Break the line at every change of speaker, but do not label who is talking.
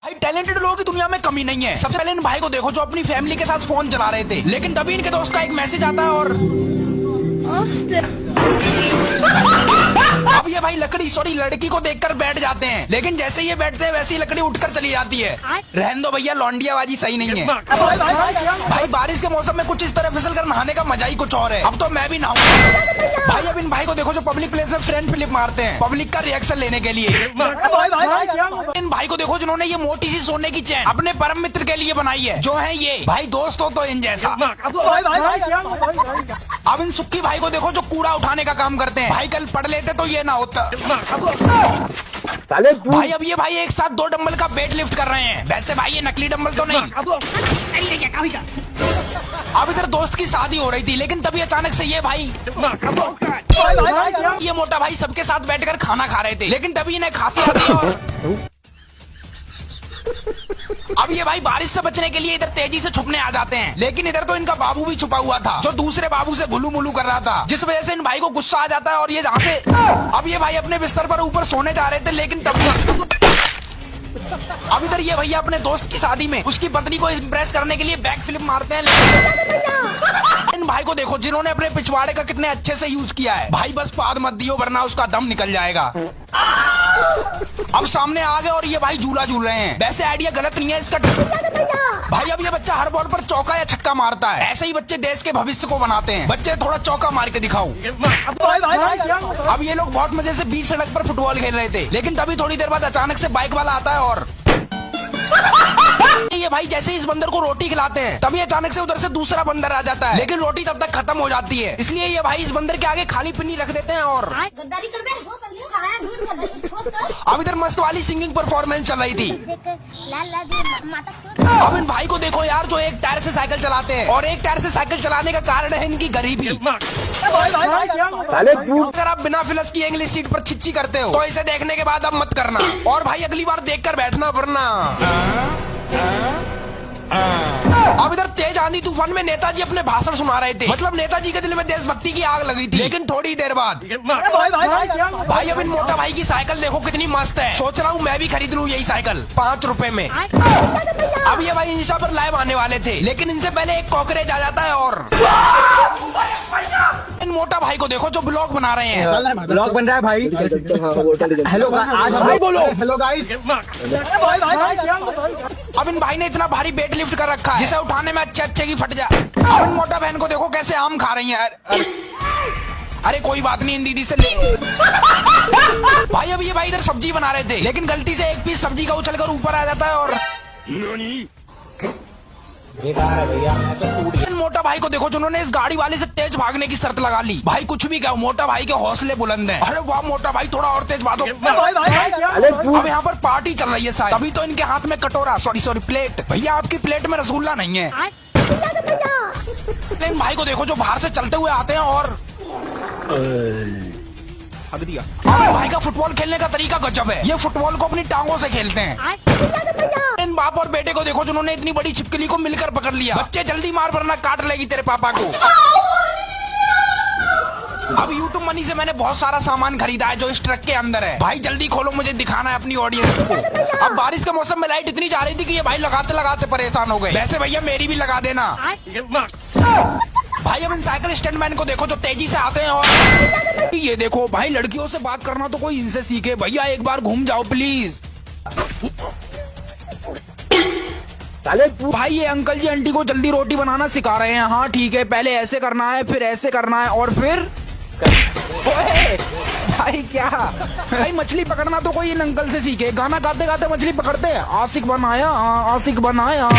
भाई टैलेंटेड लोगों की दुनिया में कमी नहीं है। सबसे पहले इन भाई को देखो जो अपनी फैमिली के साथ फोन चला रहे थे, लेकिन तभी इनके दोस्त का एक मैसेज आता है और अब ये भाई लड़की को देखकर बैठ जाते हैं, लेकिन जैसे ये बैठते हैं वैसे ही लकड़ी उठकर चली जाती है। रहने दो भैया, लौंडियाबाजी सही नहीं है। भाई बारिश के मौसम में कुछ इस तरह फिसल कर नहाने का मजा ही कुछ और है। अब तो मैं भी नहाऊंगा। भाई अब इन भाई को देखो जो पब्लिक प्लेस में फ्रंट फ्लिप मारते हैं पब्लिक का रिएक्शन लेने के लिए। इन भाई को देखो जिन्होंने ये मोटी सी सोने की चैन अपने परम मित्र के लिए बनाई है, जो है ये भाई दोस्त हो तो इन जैसा। अब इन सुक्की भाई को देखो जो कूड़ा उठाने का काम करते हैं। भाई कल पढ़ लेते तो ये ना होता। भाई अब ये भाई एक साथ 2 डंबल का वेट लिफ्ट कर रहे हैं। वैसे भाई ये नकली डंबल तो नहीं। अब इधर दोस्त की शादी हो रही थी, लेकिन तभी अचानक से ये भाई ये मोटा भाई सबके साथ बैठकर खाना खा रहे थे, लेकिन तभी इन्हें खांसी आती है और अब ये भाई बारिश से बचने के लिए इधर तेजी से छुपने आ जाते हैं, लेकिन इधर तो इनका बाबू भी छुपा हुआ था जो दूसरे बाबू से गुलू मुलू कर रहा था, जिस वजह से इन भाई को गुस्सा आ जाता है और ये जहाँ से अब ये भाई अपने बिस्तर पर ऊपर सोने जा रहे थे, लेकिन तब अब इधर ये भैया अपने दोस्त की शादी में उसकी पत्नी को इम्प्रेस करने के लिए बैक फ्लिप मारते हैं। इन भाई को देखो जिन्होंने अपने पिछवाड़े का कितने अच्छे से यूज किया है। भाई बस पाद मत दियो वरना उसका दम निकल जाएगा। अब सामने आ गए और ये भाई झूला झूल रहे हैं। वैसे आइडिया गलत नहीं है इसका। भाई अब ये बच्चा हर बॉल पर चौका या छक्का मारता है। ऐसे ही बच्चे देश के भविष्य को बनाते हैं। बच्चे थोड़ा चौका मार के दिखाओ। अब ये लोग बहुत मजे से बीच सड़क पर फुटबॉल खेल रहे थे, लेकिन तभी थोड़ी देर बाद अचानक से बाइक वाला आता है और ये भाई जैसे इस बंदर को रोटी खिलाते हैं तभी अचानक से उधर से दूसरा बंदर आ जाता है, लेकिन रोटी तब तक खत्म हो जाती है। इसलिए ये भाई इस बंदर के आगे खाली पिन्नी रख देते हैं और अब इधर मस्त वाली सिंगिंग परफॉर्मेंस चल रही थी। अब इन भाई को देखो यार जो एक टायर से साइकिल चलाते हैं, और एक टायर से साइकिल चलाने का कारण है इनकी गरीबी। अगर आप बिना फिलस की इंग्लिश सीट पर छिच्ची करते हो तो इसे देखने के बाद अब मत करना, और भाई अगली बार देखकर बैठना वरना। अब इधर तेज आंधी तूफान में नेताजी अपने भाषण सुना रहे थे, मतलब नेताजी के दिल में देशभक्ति की आग लगी थी, लेकिन थोड़ी देर बाद भाई अब इन मोटा भाई की साइकिल देखो कितनी मस्त है। सोच रहा हूँ मैं भी खरीद लूँ यही साइकिल 5 रुपए में। अब ये भाई इंस्टा पर लाइव आने वाले थे, लेकिन इनसे पहले एक कॉकरेज आ जाता है और इन मोटा भाई को देखो जो ब्लॉग बना रहे हैं।
ब्लॉग बन रहा है भाई। हेलो आज भाई बोलो हेलो गाइस।
अब इन भाई ने इतना भारी वेट लिफ्ट कर रखा है जिसे उठाने में अच्छे की फट जाए। अब इन मोटा बहन को देखो कैसे आम खा रही है। अरे कोई बात नहीं, इन दीदी से ले। भाई अब ये भाई इधर सब्जी बना रहे थे, लेकिन गलती से एक पीस सब्जी का उछलकर ऊपर आ जाता है और इन मोटा भाई को देखो जिन्होंने इस गाड़ी वाले से तेज भागने की शर्त लगा ली। भाई कुछ भी कहो मोटा भाई के हौसले बुलंद हैं। अरे वाह मोटा भाई थोड़ा और तेज भागो। अब यहाँ पर पार्टी चल रही है शायद, तभी तो इनके हाथ में कटोरा सॉरी प्लेट। भैया आपकी प्लेट में रसगुल्ला नहीं है। इन भाई को देखो जो बाहर से चलते हुए आते हैं और हक दिया। भाई का फुटबॉल खेलने का तरीका गजब है। ये फुटबॉल को अपनी टांगों से खेलते हैं। इन बाप और बेटे को देखो जिन्होंने इतनी बड़ी छिपकली को मिलकर पकड़ लिया। बच्चे जल्दी मार वरना काट लेगी तेरे पापा को। अब YouTube मनी से मैंने बहुत सारा सामान खरीदा है जो इस ट्रक के अंदर है। भाई जल्दी खोलो, मुझे दिखाना है अपनी ऑडियंस को। अब बारिश के मौसम में लाइट इतनी जा रही थी कि ये भाई लगाते लगाते परेशान हो गए। वैसे भैया मेरी भी लगा देना। भाई अब इन साइकिल स्टैंडमैन को देखो जो तेजी से आते हैं और ये देखो भाई लड़कियों से बात करना तो कोई इनसे सीखे। भैया एक बार घूम जाओ प्लीज। भाई ये अंकल जी आंटी को जल्दी रोटी बनाना सिखा रहे हैं। हाँ ठीक है, पहले ऐसे करना है फिर ऐसे करना है और फिर ओए भाई क्या भाई मछली पकड़ना तो कोई इन अंकल से सीखे। गाना गाते गाते मछली पकड़ते हैं। आशिक बनाया आशिक बनाया।